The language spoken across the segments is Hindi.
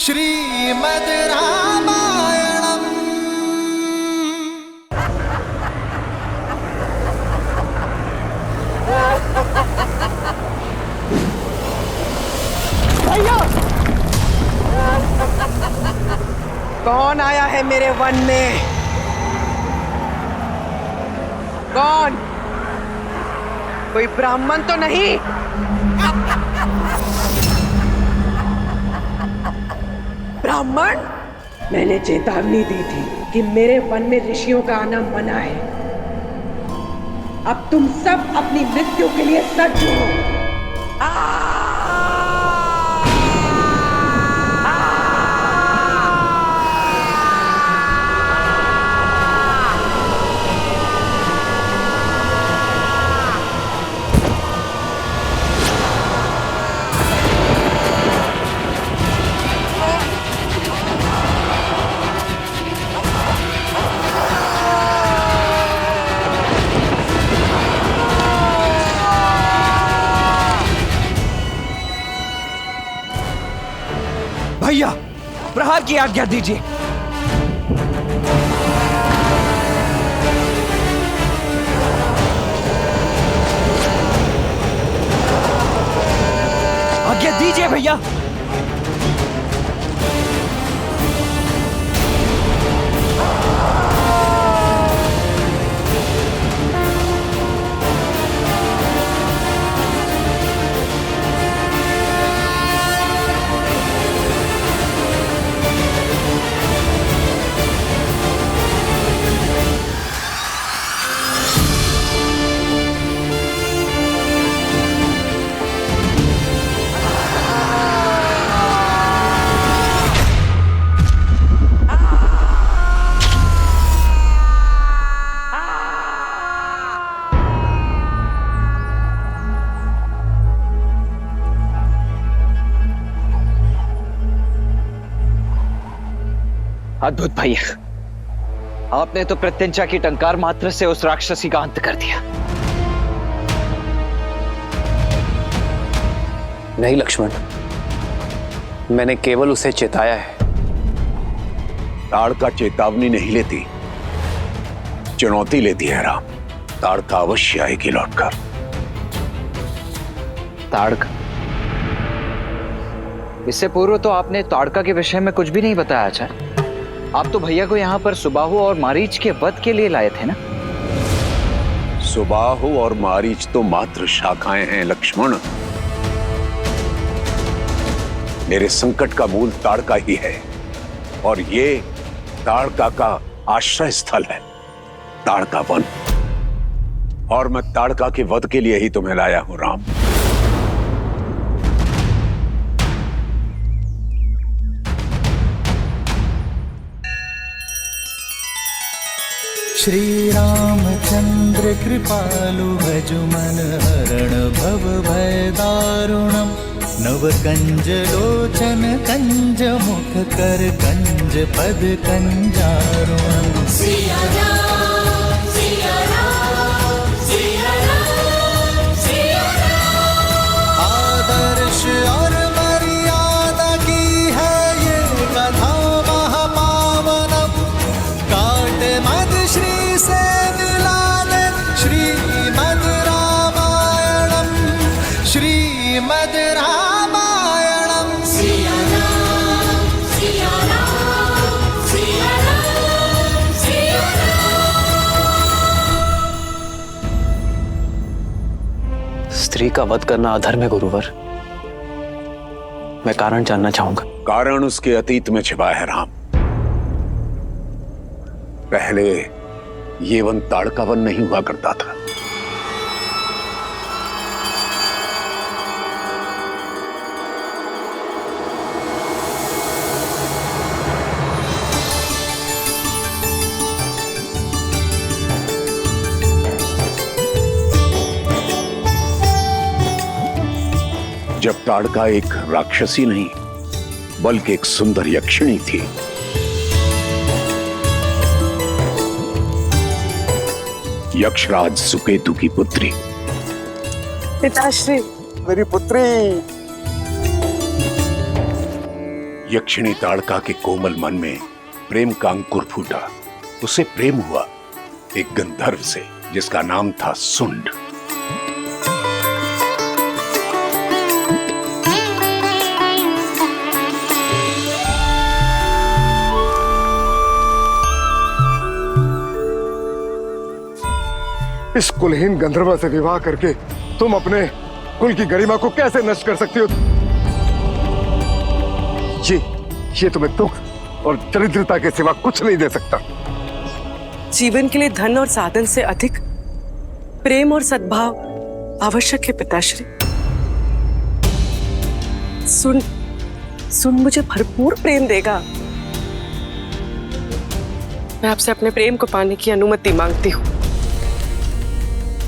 श्रीमद् रामायणम्। भैया, कौन आया है मेरे वन में? कौन? कोई ब्राह्मण तो नहीं? ब्राह्मण? मैंने चेतावनी दी थी कि मेरे वन में ऋषियों का आना मना है। अब तुम सब अपनी मृत्यु के लिए सज्ज हो। भैया, प्रहार की आज्ञा दीजिए। आज्ञा दीजिए भैया। अद्भुत भैया, आपने तो प्रत्यंचा की टंकार मात्र से उस राक्षसी का अंत कर दिया। नहीं लक्ष्मण, मैंने केवल उसे चेताया है। ताड़का चेतावनी नहीं लेती, चुनौती लेती है राम। ताड़का अवश्य आएगी लौटकर। ताड़का? इससे पूर्व तो आपने ताड़का के विषय में कुछ भी नहीं बताया आचार्य। आप तो भैया को यहाँ पर सुबाहु और मारीच के वध के लिए लाए थे ना? सुबाहु और मारीच तो मात्र शाखाएं हैं लक्ष्मण। मेरे संकट का मूल ताड़का ही है, और ये ताड़का का आश्रय स्थल है, ताड़का वन। और मैं ताड़का के वध के लिए ही तुम्हें लाया हूं राम। श्री रामचंद्र कृपालु भजु मन हरण भव भय दारुणम्। नव कंज लोचन कंज मुख कर कंज पद कंजारुणम्। सिया राम, सिया राम, सिया राम, सिया राम। आदर्श और मर्यादा की है ये कथा महापावनम्। काट मद श्री से मिला दे श्रीमद् रामायणम्। श्रीमद् रामायणम्। सिया राम, सिया राम, सिया राम, सिया राम। स्त्री का वध करना अधर्म है गुरुवर। मैं कारण जानना चाहूंगा। कारण उसके अतीत में छिपा है राम। पहले ये वन ताड़का वन नहीं हुआ करता था। जब ताड़का एक राक्षसी नहीं बल्कि एक सुंदर यक्षिणी थी। यक्षराज सुकेतु की पुत्री। पिताश्री, मेरी पुत्री। यक्षिणी ताड़का के कोमल मन में प्रेम का अंकुर फूटा। उसे प्रेम हुआ एक गंधर्व से जिसका नाम था सुंड। इस कुलहीन गंधर्व से विवाह करके तुम अपने कुल की गरिमा को कैसे नष्ट कर सकती हो? ये तुम्हें दुख और दरिद्रता के सिवा कुछ नहीं दे सकता। जीवन के लिए धन और साधन से अधिक प्रेम और सद्भाव आवश्यक है पिताश्री। सुन मुझे भरपूर प्रेम देगा। मैं आपसे अपने प्रेम को पाने की अनुमति मांगती हूँ।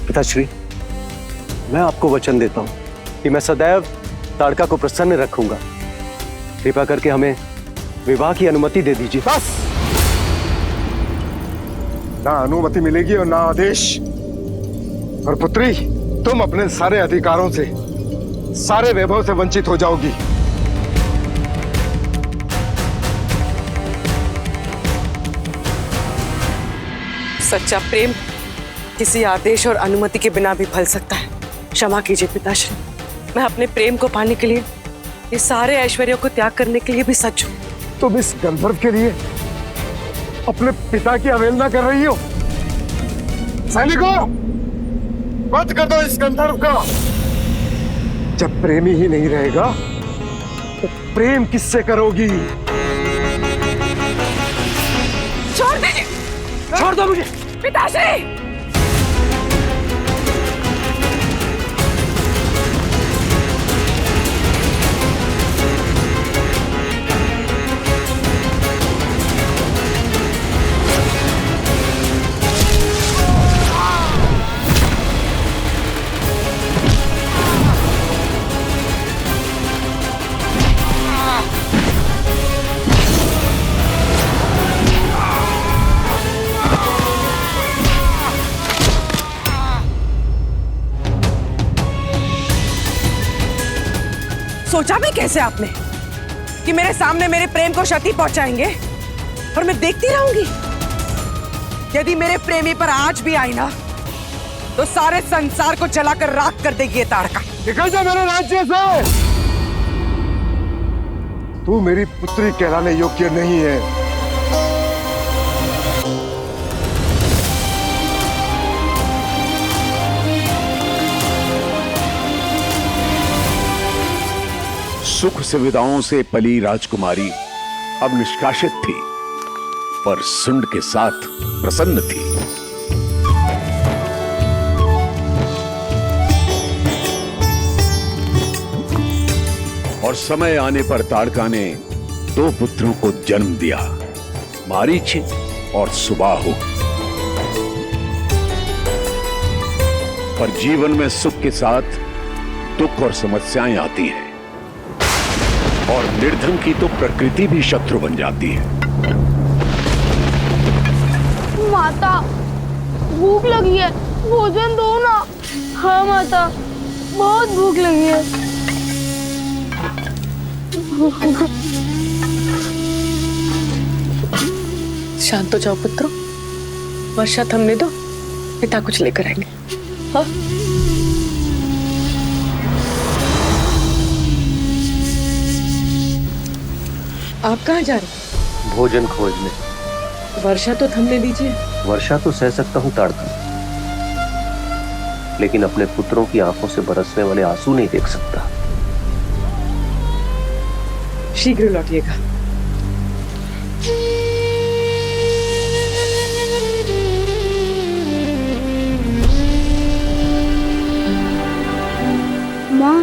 पिताश्री, मैं आपको वचन देता हूं कि मैं सदैव ताड़का को प्रसन्न रखूंगा। कृपा करके हमें विवाह की अनुमति दे दीजिए। बस, ना अनुमति मिलेगी और ना आदेश। और पुत्री, तुम अपने सारे अधिकारों से, सारे वैभव से वंचित हो जाओगी। सच्चा प्रेम किसी आदेश और अनुमति के बिना भी फल सकता है। क्षमा कीजिए पिताश्री, मैं अपने प्रेम को पाने के लिए ये सारे ऐश्वर्यों को त्याग करने के लिए भी सच हूं। तुम इस गंधर्व के लिए अपने पिता की अवहेलना कर रही हो। सैनिकों, वध कर दो इस गंधर्व का। जब प्रेमी ही नहीं रहेगा तो प्रेम किससे करोगी? छोड़ दीजिए, छोड़ दो मुझे पिताश्री। सोचा भी कैसे आपने कि मेरे सामने मेरे प्रेम को क्षति पहुंचाएंगे और मैं देखती रहूंगी? यदि मेरे प्रेमी पर आज भी आई ना तो सारे संसार को जलाकर राख कर देगी ये ताड़का। निकल जा मेरे राज्य से। तू मेरी पुत्री कहलाने योग्य नहीं है। सुख सुविधाओं से पली राजकुमारी अब निष्कासित थी, पर सुंड के साथ प्रसन्न थी। और समय आने पर ताड़का ने 2 पुत्रों को जन्म दिया, मारीच और सुबाहु। पर जीवन में सुख के साथ दुख और समस्याएं आती हैं, और निर्धन की तो प्रकृति भी शत्रु बन जाती है। माता, भूख लगी है, भोजन दो ना। हाँ माता, बहुत भूख लगी है। शांत हो जाओ पुत्रों, वर्षा थमने दो, पिता कुछ लेकर आएंगे। हाँ? आप कहाँ जा रहे हैं? भोजन खोजने। वर्षा तो थमने दीजिए। वर्षा तो सह सकता हूं ताड़का, लेकिन अपने पुत्रों की आंखों से बरसने वाले आंसू नहीं देख सकता। शीघ्र लौटिएगा। माँ,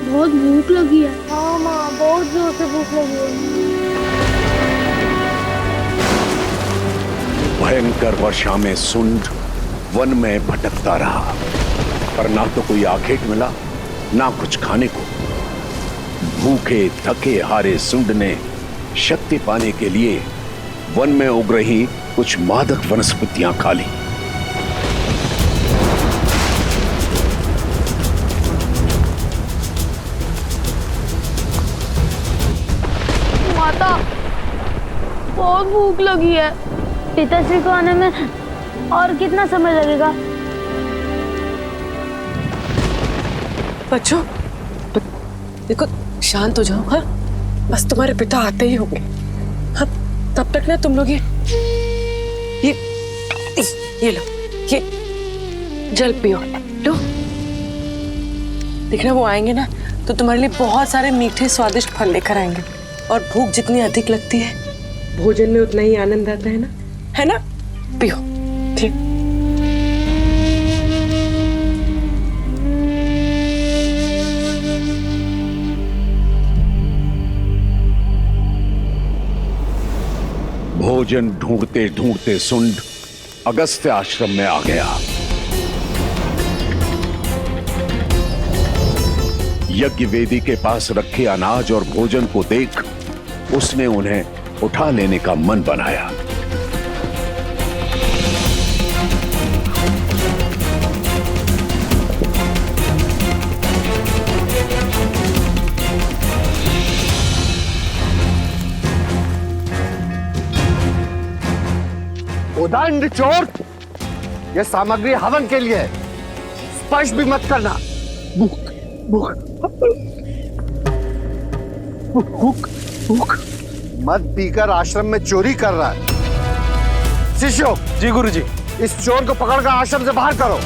बहुत भूख लगी है। हाँ माँ, बहुत जोर से भूख लगी है। भयंकर वर्षा में सुंड वन में भटकता रहा, पर ना तो कोई आखेट मिला, ना कुछ खाने को। भूखे थके हारे सुंड ने शक्ति पाने के लिए वन में उग रही कुछ मादक वनस्पतियां खा ली। बहुत भूख लगी है। पिताश्री को आने में और कितना समय लगेगा? बच्चों देखो, शांत हो जाओ। हाँ, बस तुम्हारे पिता आते ही होंगे। हाँ, तब तक ना तुम लोग ये लो, ये जल पियो। लो, देखना वो आएंगे ना तो तुम्हारे लिए बहुत सारे मीठे स्वादिष्ट फल लेकर आएंगे। और भूख जितनी अधिक लगती है, भोजन में उतना ही आनंद आता है ना? है ना? पियो। ठीक। भोजन ढूंढते ढूंढते सुंड अगस्त्य आश्रम में आ गया। यज्ञ वेदी के पास रखे अनाज और भोजन को देख उसने उन्हें उठा लेने का मन बनाया। उदंड चोर, यह सामग्री हवन के लिए, स्पर्श भी मत करना। भूख मत पीकर आश्रम में चोरी कर रहा है। शिष्यों, जी गुरुजी। इस चोर को पकड़कर आश्रम से बाहर करो।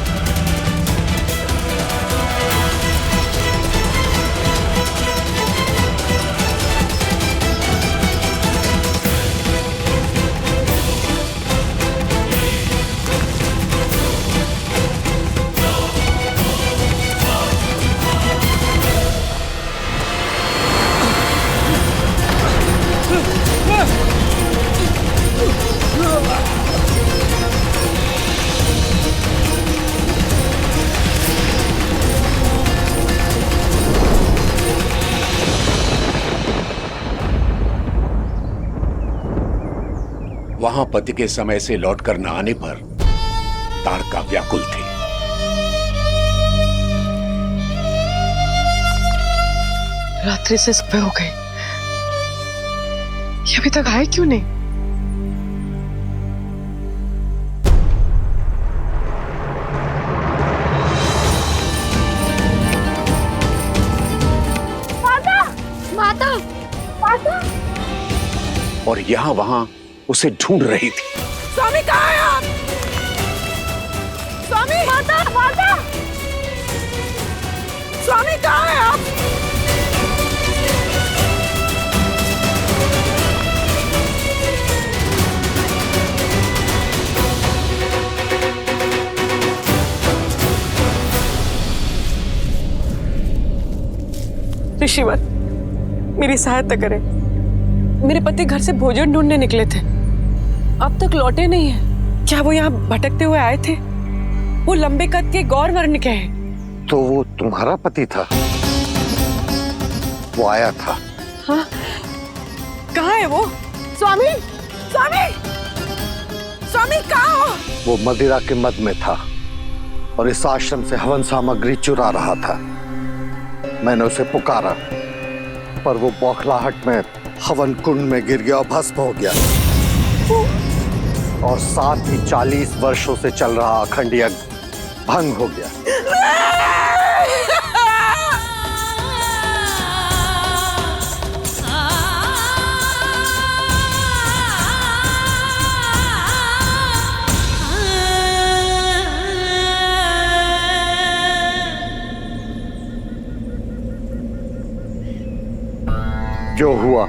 वहां पति के समय से लौटकर न आने पर ताड़का व्याकुल थी। रात्रि से सुबह हो गई, ये अभी तक आए क्यों नहीं? माता, माता, माता। और यहां वहां उसे ढूंढ रही थी। स्वामी कहाँ है आप? स्वामी! माता, माता। स्वामी कहाँ है आप? ऋषिवर, मेरी सहायता करें। मेरे पति घर से भोजन ढूंढने निकले थे, अब तक लौटे नहीं है। क्या वो यहाँ भटकते हुए आए थे? वो लंबे कद के गौर वर्ण के हैं। तो वो तुम्हारा पति था? वो आया था। हाँ, कहाँ है वो? स्वामी! स्वामी! स्वामी कहाँ हो? वो मदिरा के मद में था और इस आश्रम से हवन सामग्री चुरा रहा था। मैंने उसे पुकारा पर वो बौखलाहट में हवन कुंड में गिर गया और भस्म हो गया। और साथ ही 40 वर्षों से चल रहा अखंड यज्ञ भंग हो गया। जो हुआ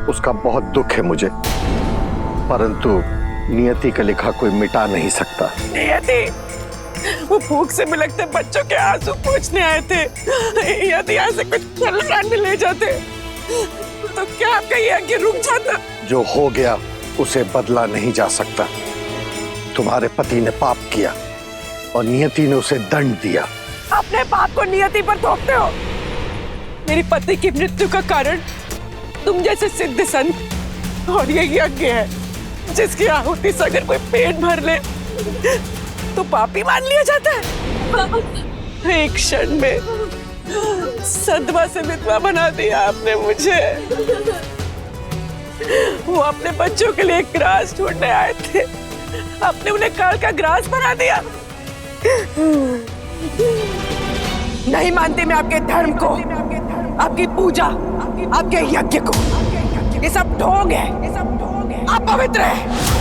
उसका बहुत दुख है मुझे, परंतु नियति का लिखा कोई मिटा नहीं सकता। नियति, वो भूख से बिलखते बच्चों के आंसू पूछने आए थे। यदि यहाँ से कुछ फल ले जाते तो क्या आपका ये यज्ञ रुक जाता? जो हो गया उसे बदला नहीं जा सकता। तुम्हारे पति ने पाप किया और नियति ने उसे दंड दिया। अपने पाप को नियति पर थोपते हो। मेरी पति की मृत्यु का कारण तुम जैसे सिद्ध संत और ये यज्ञ है, जिसकी आहुति से अगर कोई पेट भर ले तो पापी मान लिया जाता है। एक क्षण में सदमा से विधवा बना दिया आपने मुझे। वो अपने बच्चों के लिए ग्रास ढूंढने आए थे, आपने उन्हें काल का ग्रास बना दिया। नहीं मानती मैं आपके धर्म को, आपकी पूजा, आपके यज्ञ को। ये सब ढोंग है, अपवित्र है।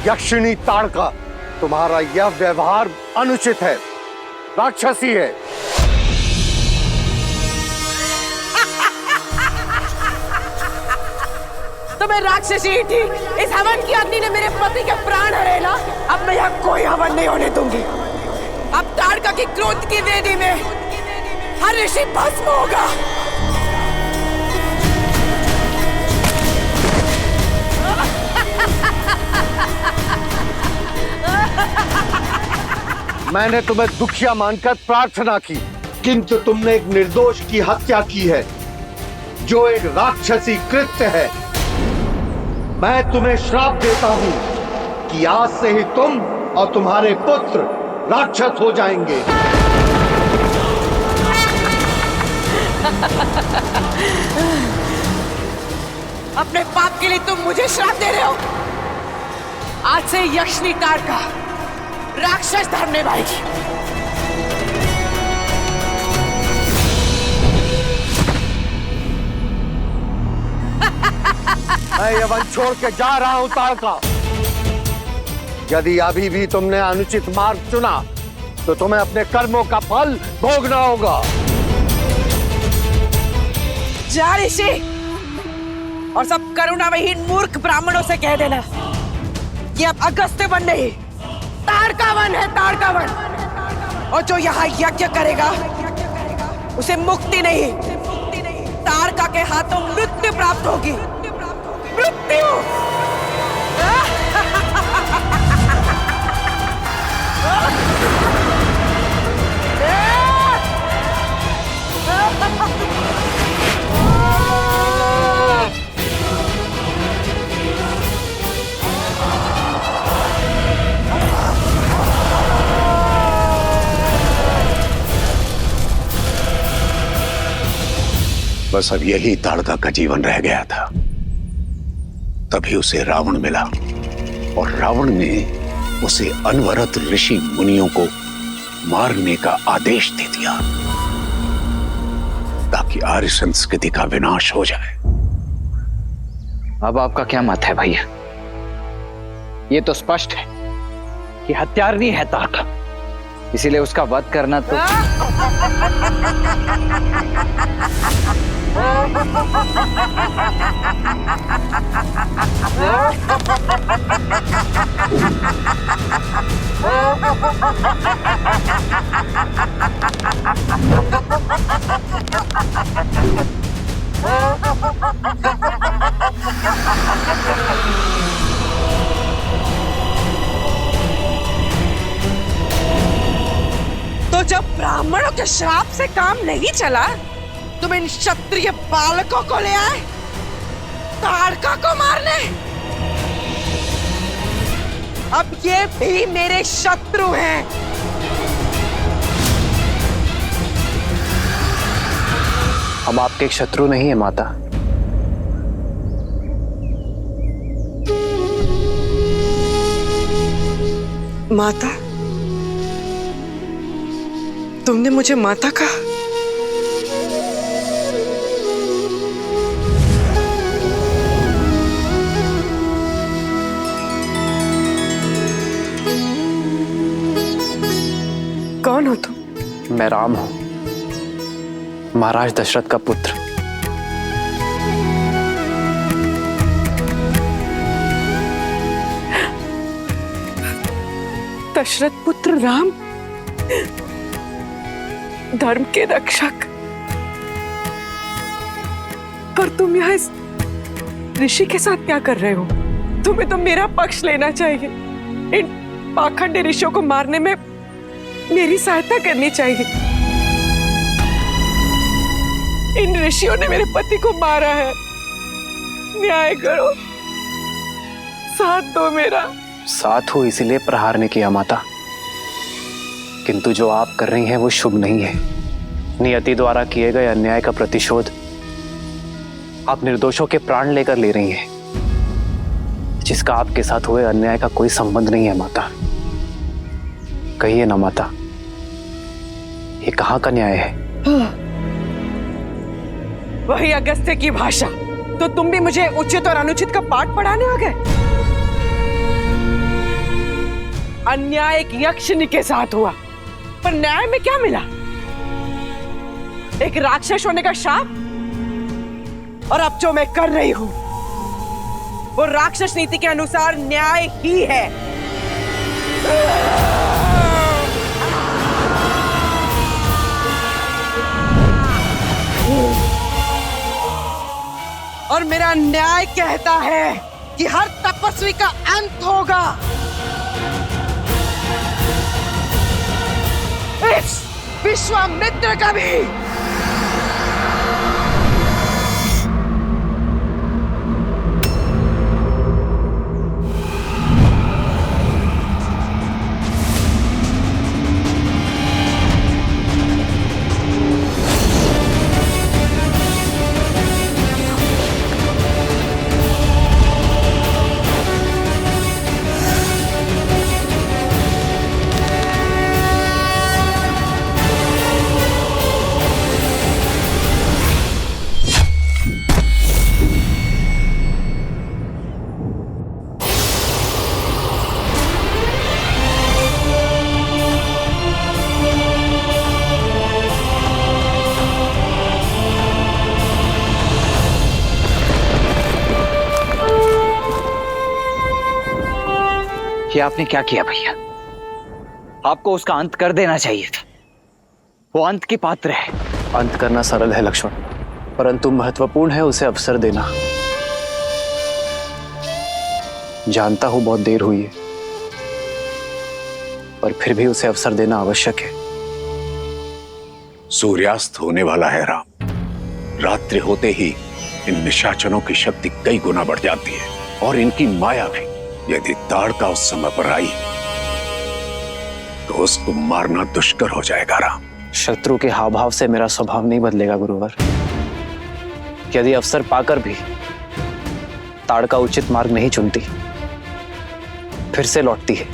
यक्षिणी ताड़का, तुम्हारा यह व्यवहार अनुचित है, राक्षसी है। तो मैं राक्षसी ही थी। इस हवन की अग्नि ने मेरे पति के प्राण हरेला। अब मैं यहाँ कोई हवन नहीं होने दूंगी। अब ताड़का की क्रोध की वेदी में हर ऋषि भस्म होगा। मैंने तुम्हें दुखिया मानकर प्रार्थना की, किंतु तुमने एक निर्दोष की हत्या की है, जो एक राक्षसी कृत्य है। मैं तुम्हें श्राप देता हूं कि आज से ही तुम और तुम्हारे पुत्र राक्षस हो जाएंगे। अपने पाप के लिए तुम मुझे श्राप दे रहे हो। आज से यक्षिणी ताड़का राक्षस धर्म निभाएगी। मैं ये वन छोड़ के जा रहा हूं ताड़का। यदि अभी भी तुमने अनुचित मार्ग चुना तो तुम्हें अपने कर्मों का फल भोगना होगा। जा ऋषि, और सब करुणा विहीन मूर्ख ब्राह्मणों से कह देना ये अब अगस्त्य वन नहीं, ताड़का वन है, ताड़का वन। और जो यहाँ यज्ञ करेगा उसे मुक्ति नहीं, ताड़का के हाथों मृत्यु प्राप्त होगी। मृत्यु। बस अब यही ताड़का का जीवन रह गया था। तभी उसे रावण मिला और रावण ने उसे अनवरत ऋषि मुनियों को मारने का आदेश दे दिया ताकि आर्य संस्कृति का विनाश हो जाए। अब आपका क्या मत है भैया? ये तो स्पष्ट है कि हत्यारनी है ताड़का, इसीलिए उसका वध करना तो तो जब ब्राह्मणों के श्राप से काम नहीं चला, तुम इन क्षत्रिय बालकों को ले आए ताड़का को मारने। अब ये भी मेरे शत्रु हैं। हम आपके शत्रु नहीं है माता। माता? तुमने मुझे माता कहा? कौन हो तुम? मैं राम हूं, महाराज दशरथ का पुत्र। दशरथ पुत्र राम, धर्म के रक्षक। और तुम यहाँ इस ऋषि के साथ क्या कर रहे हो? तुम्हें तो मेरा पक्ष लेना चाहिए। इन पाखंडी ऋषियों को मारने में मेरी सहायता करनी चाहिए। इन ऋषियों ने मेरे पति को मारा है, न्याय करो। साथ दो मेरा। साथ हो इसीलिए प्रहार ने किया माता, किंतु जो आप कर रही हैं वो शुभ नहीं है। नियति द्वारा किए गए अन्याय का प्रतिशोध आप निर्दोषों के प्राण लेकर ले रही हैं, जिसका आपके साथ हुए अन्याय का कोई संबंध नहीं है माता। कहिए ना माता, ये कहाँ का न्याय है? वही अगस्त्य की भाषा। तो तुम भी मुझे उचित और अनुचित का पाठ पढ़ाने आ गए? अन्याय एक यक्षिणी के साथ हुआ, पर न्याय में क्या मिला? एक राक्षस होने का शाप। और अब जो मैं कर रही हूं वो राक्षस नीति के अनुसार न्याय ही है। और मेरा न्याय कहता है कि हर तपस्वी का अंत होगा। इस विश्वामित्र का भी। ये आपने क्या किया भैया? आपको उसका अंत कर देना चाहिए था। वो अंत की पात्र है। अंत करना सरल है लक्ष्मण, परंतु महत्वपूर्ण है उसे अवसर देना। जानता हूं बहुत देर हुई है, पर फिर भी उसे अवसर देना आवश्यक है। सूर्यास्त होने वाला है राम। रात्रि होते ही इन निशाचरों की शक्ति कई गुना बढ़ जाती है और इनकी माया भी। यदि ताड़का उस समय पर आई तो उसको मारना दुष्कर हो जाएगा राम। शत्रु के हाव भाव से मेरा स्वभाव नहीं बदलेगा गुरुवर। यदि अवसर पाकर भी ताड़का उचित मार्ग नहीं चुनती, फिर से लौटती है,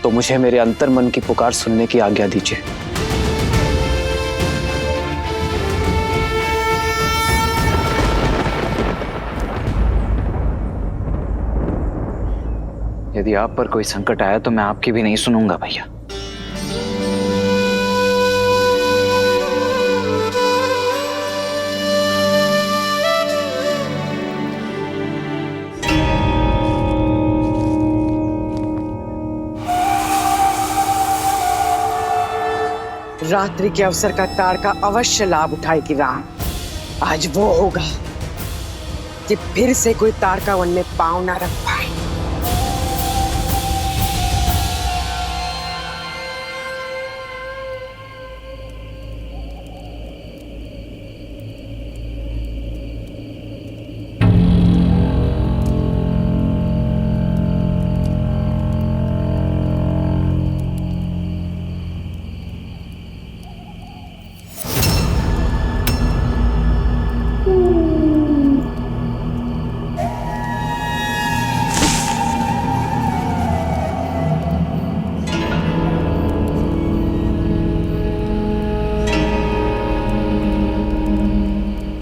तो मुझे मेरे अंतर मन की पुकार सुनने की आज्ञा दीजिए। यदि आप पर कोई संकट आया तो मैं आपकी भी नहीं सुनूंगा भैया। रात्रि के अवसर का ताड़का अवश्य लाभ उठाएगी राम। आज वो होगा कि फिर से कोई ताड़का वन में पांव ना रख पाए।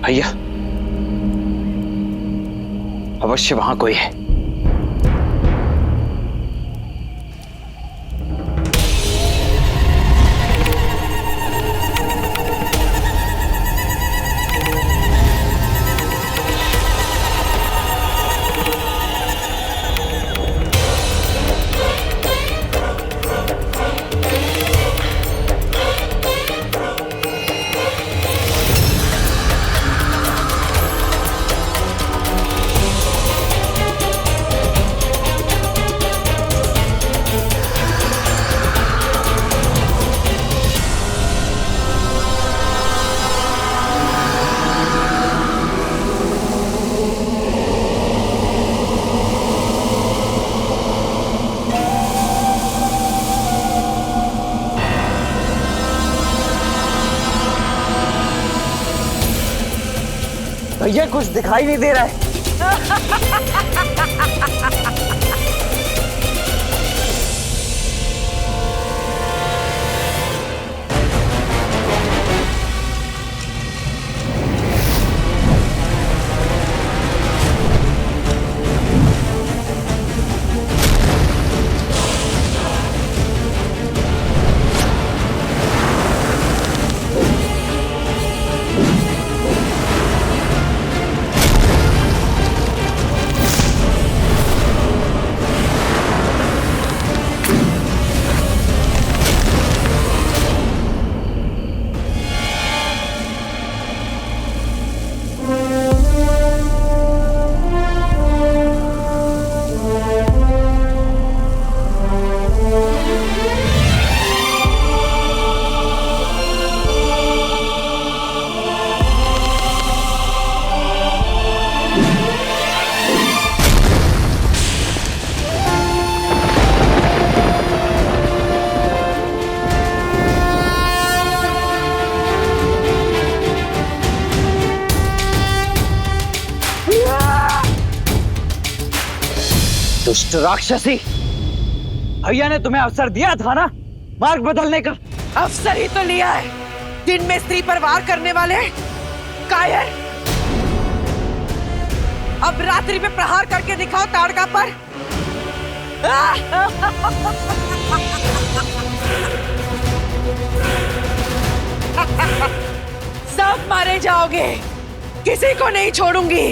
भैया, अवश्य वहां कोई है। मुझे कुछ दिखाई नहीं दे रहा है। दुष्ट राक्षसी, भैया ने तुम्हें अवसर दिया था ना मार्ग बदलने का। अवसर ही तो लिया है। दिन में स्त्री पर वार करने वाले कायर, अब रात्रि में प्रहार करके दिखाओ ताड़का पर। सब मारे जाओगे, किसी को नहीं छोड़ूंगी।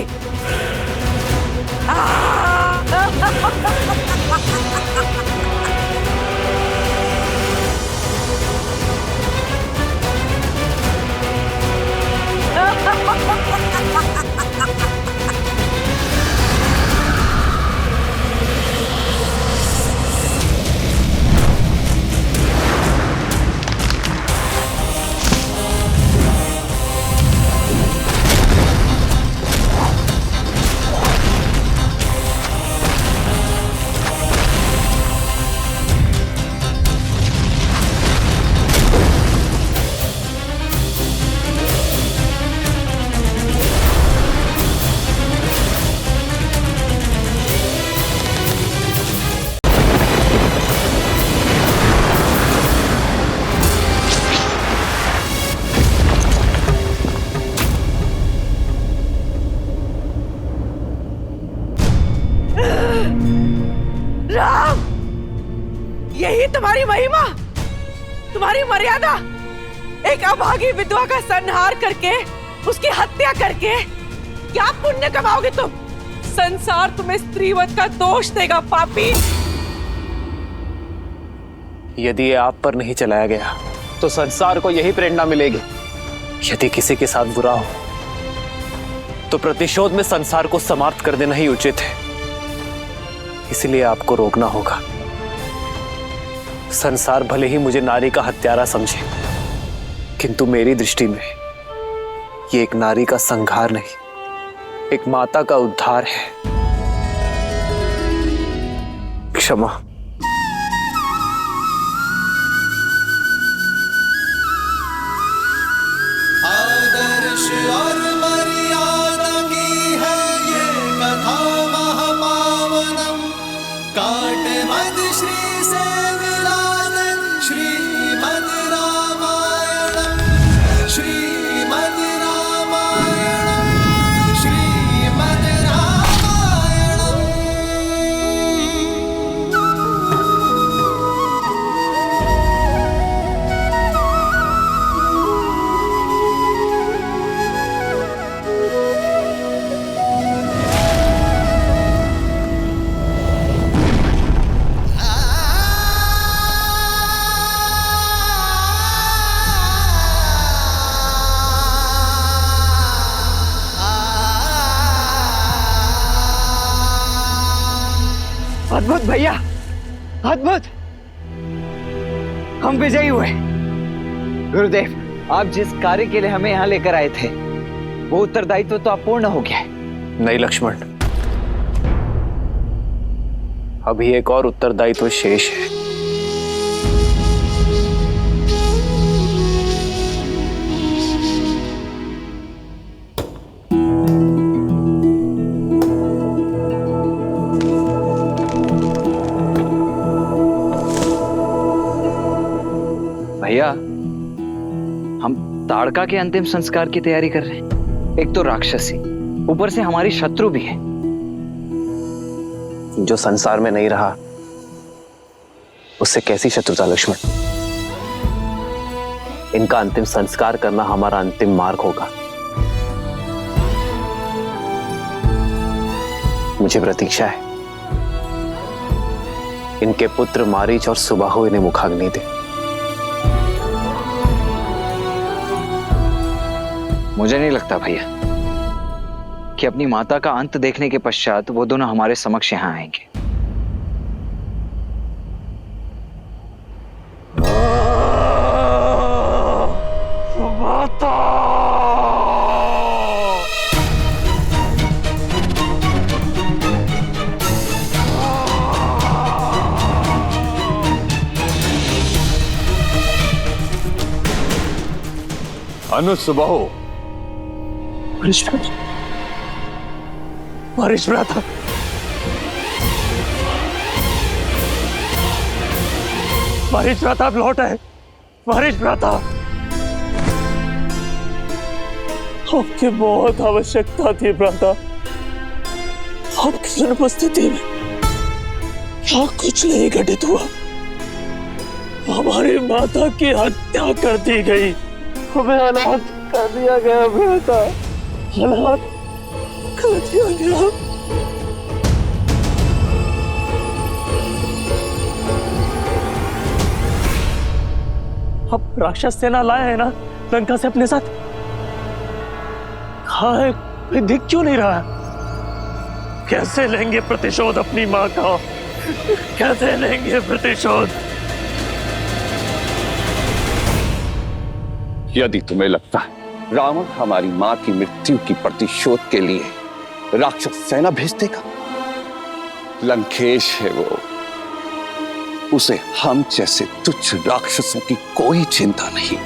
राम, यही तुम्हारी महिमा, तुम्हारी मर्यादा। एक अभागी विधवा का संहार करके, उसकी हत्या करके क्या पुण्य कमाओगे तुम? संसार तुम्हें स्त्रीवध का दोष देगा पापी। यदि ये आप पर नहीं चलाया गया तो संसार को यही प्रेरणा मिलेगी। यदि किसी के साथ बुरा हो तो प्रतिशोध में संसार को समाप्त कर देना ही उचित है। इसलिए आपको रोकना होगा। संसार भले ही मुझे नारी का हत्यारा समझे, किंतु मेरी दृष्टि में ये एक नारी का संहार नहीं, एक माता का उद्धार है। क्षमा। आदर्श और मर्यादा की है ये कथा महापावनम। काट मद श्री से विलादन श्रीमद रामायणम, श्रीमद रामायणम, श्रीमद रामायणम। अद्भुत भैया, अद्भुत। हम विजयी हुए। गुरुदेव, आप जिस कार्य के लिए हमें यहाँ लेकर आए थे वो उत्तरदायित्व तो अब पूर्ण हो गया है। नहीं लक्ष्मण, अभी एक और उत्तरदायित्व शेष है। ताड़का के अंतिम संस्कार की तैयारी कर रहे हैं। एक तो राक्षसी, ऊपर से हमारी शत्रु भी है। जो संसार में नहीं रहा उससे कैसी शत्रुता लक्ष्मण? इनका अंतिम संस्कार करना हमारा अंतिम मार्ग होगा। मुझे प्रतीक्षा है इनके पुत्र मारीच और सुबाहु इन्हें मुखाग्नि दे। मुझे नहीं लगता भैया कि अपनी माता का अंत देखने के पश्चात वो दोनों हमारे समक्ष यहाँ आएंगे। अनुसुबाहु, मारीच भ्राता, मारीच भ्राता अब लौट आए। मारीच भ्राता, आपकी बहुत आवश्यकता थी भ्राता। आपकी अनुपस्थिति में क्या कुछ नहीं घटित हुआ। हमारी माता की हत्या कर दी गई, हमें अनाथ कर दिया गया भ्राता, अनाथ कर दिया गया। अब राक्षस सेना लाए हैं ना लंका से अपने साथ, कहाँ है? कोई दिख क्यों नहीं रहा? कैसे लेंगे प्रतिशोध अपनी माँ का? कैसे लेंगे प्रतिशोध? यदि तुम्हें लगता है रावण हमारी मां की मृत्यु की प्रतिशोध के लिए राक्षस सेना भेज देगा, लंकेश है वो, उसे हम जैसे तुच्छ राक्षसों की कोई चिंता नहीं।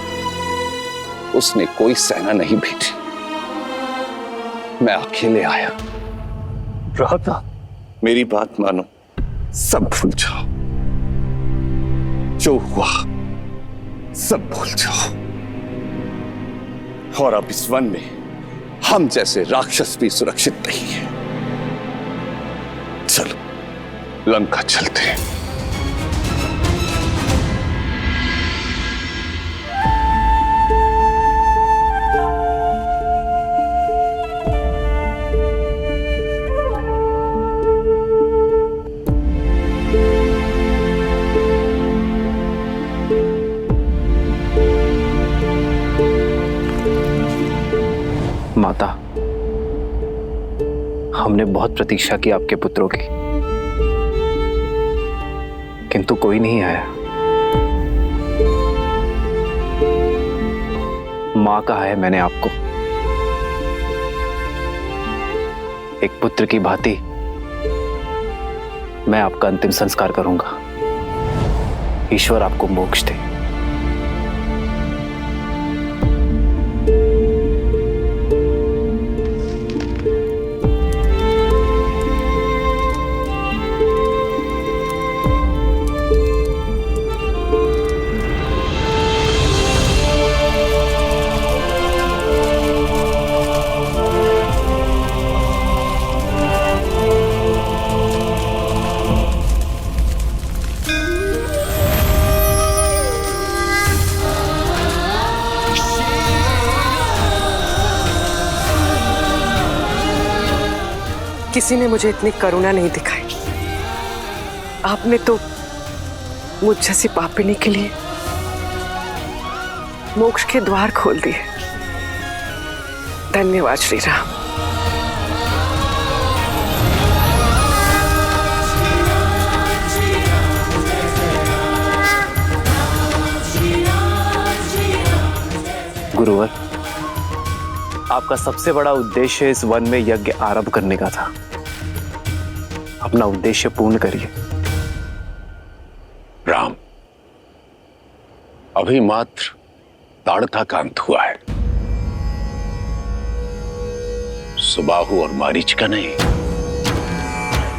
उसने कोई सेना नहीं भेजी, मैं अकेले आया। भ्राता, मेरी बात मानो, सब भूल जाओ। जो हुआ सब भूल जाओ। और अब इस वन में हम जैसे राक्षस भी सुरक्षित नहीं है। चलो लंका चलते हैं। माता, हमने बहुत प्रतीक्षा की आपके पुत्रों की, किंतु कोई नहीं आया। मां कहा है मैंने आपको, एक पुत्र की भांति मैं आपका अंतिम संस्कार करूंगा। ईश्वर आपको मोक्ष दे। किसी ने मुझे इतनी करुणा नहीं दिखाई। आपने तो मुझ जैसी पापिनी के लिए मोक्ष के द्वार खोल दिए। धन्यवाद श्री राम। गुरुवर, आपका सबसे बड़ा उद्देश्य इस वन में यज्ञ आरंभ करने का था। अपना उद्देश्य पूर्ण करिए। राम, अभी मात्र ताड़का का अंत हुआ है, सुबाहु और मारीच का नहीं।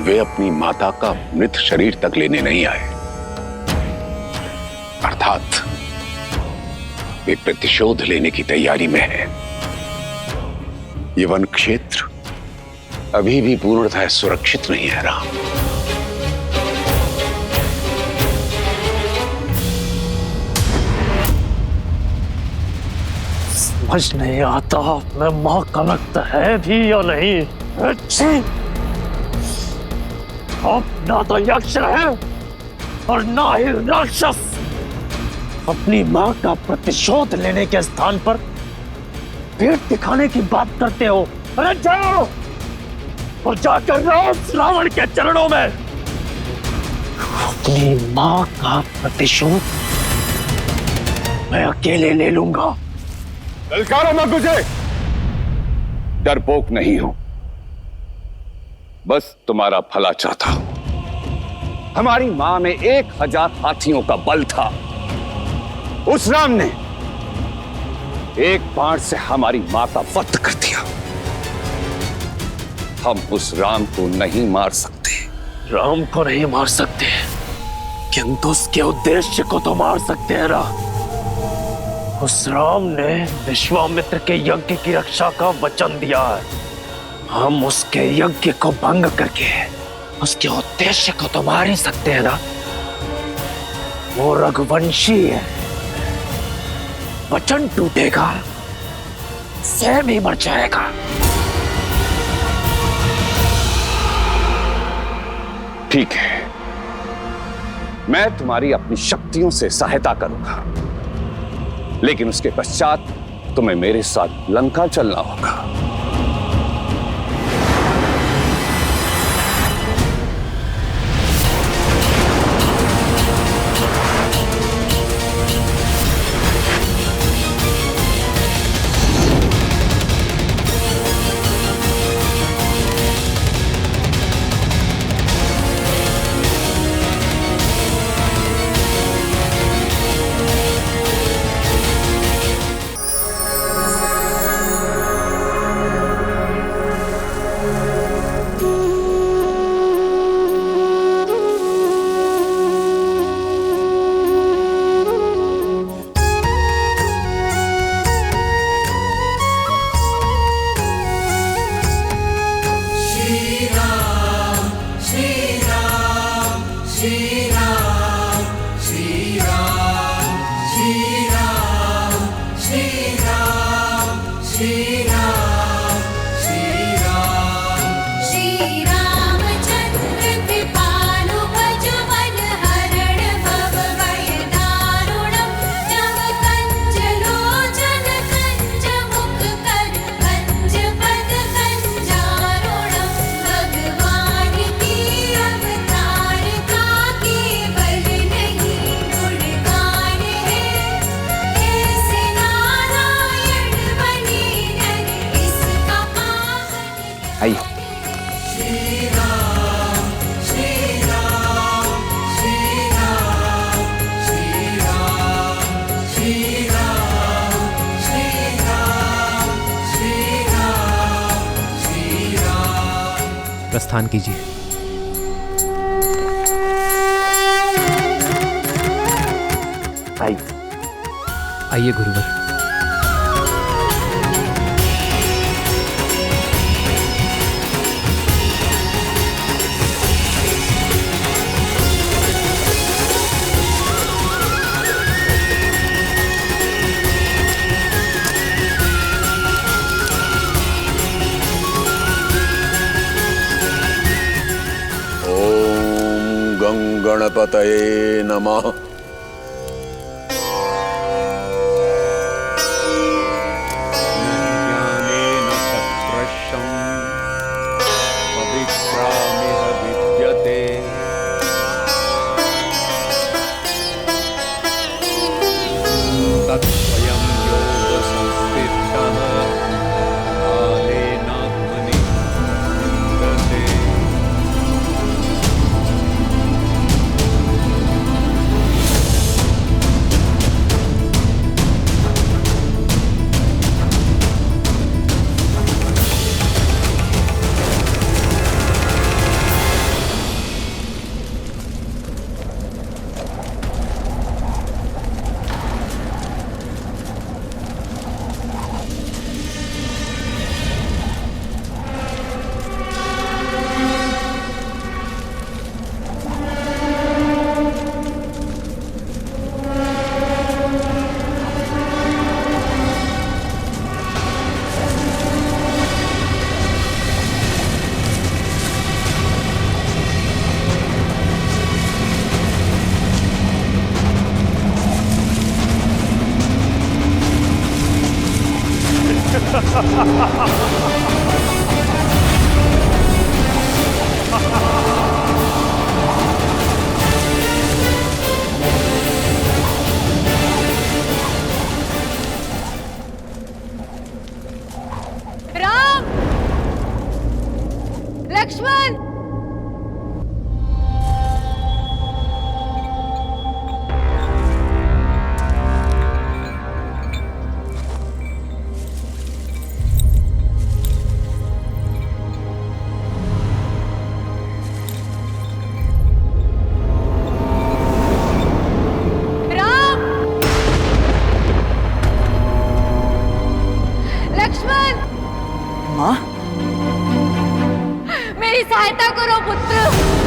वे अपनी माता का मृत शरीर तक लेने नहीं आए, अर्थात वे प्रतिशोध लेने की तैयारी में है। ये वन क्षेत्र अभी भी पूर्णतः सुरक्षित नहीं है राम। समझ नहीं आता मैं मां का लगता है भी या नहीं। अब ना तो यक्ष है और ना ही राक्षस। अपनी मां का प्रतिशोध लेने के स्थान पर पेट दिखाने की बात करते हो। अरे जाओ और जाकर रावण के चरणों में अपनी मां का प्रतिशोध मैं अकेले ले लूंगा। ललकारो मत मुझे, डरपोक नहीं हूं, बस तुम्हारा भला चाहता हूं। हमारी मां में 1000 हाथियों का बल था। उस राम ने एक बाण से हमारी मां का वध कर दिया। हम उस राम को नहीं मार सकते। राम को नहीं मार सकते, किंतु उसके उद्देश्य को तो मार सकते हैं ना। उस राम ने विश्वामित्र के यज्ञ की रक्षा का वचन दिया है। हम उसके यज्ञ को भंग करके उसके उद्देश्य को तो मार ही सकते हैं ना। वो रघुवंशी है, वचन टूटेगा, स्वयं ही मर जाएगा। ठीक है, मैं तुम्हारी अपनी शक्तियों से सहायता करूंगा, लेकिन उसके पश्चात तुम्हें मेरे साथ लंका चलना होगा। प्रस्थान कीजिए। आइए गुरुवर। गणपतये नमः। ज्ञानेन शत्रशं पवित्रामिह विद्यते। तत्स्वयं योगसंस्थितः कालेनात्मनि विन्दते। राम, लक्ष्मण, राम, लक्ष्मण, माँ, मेरी सहायता करो पुत्र।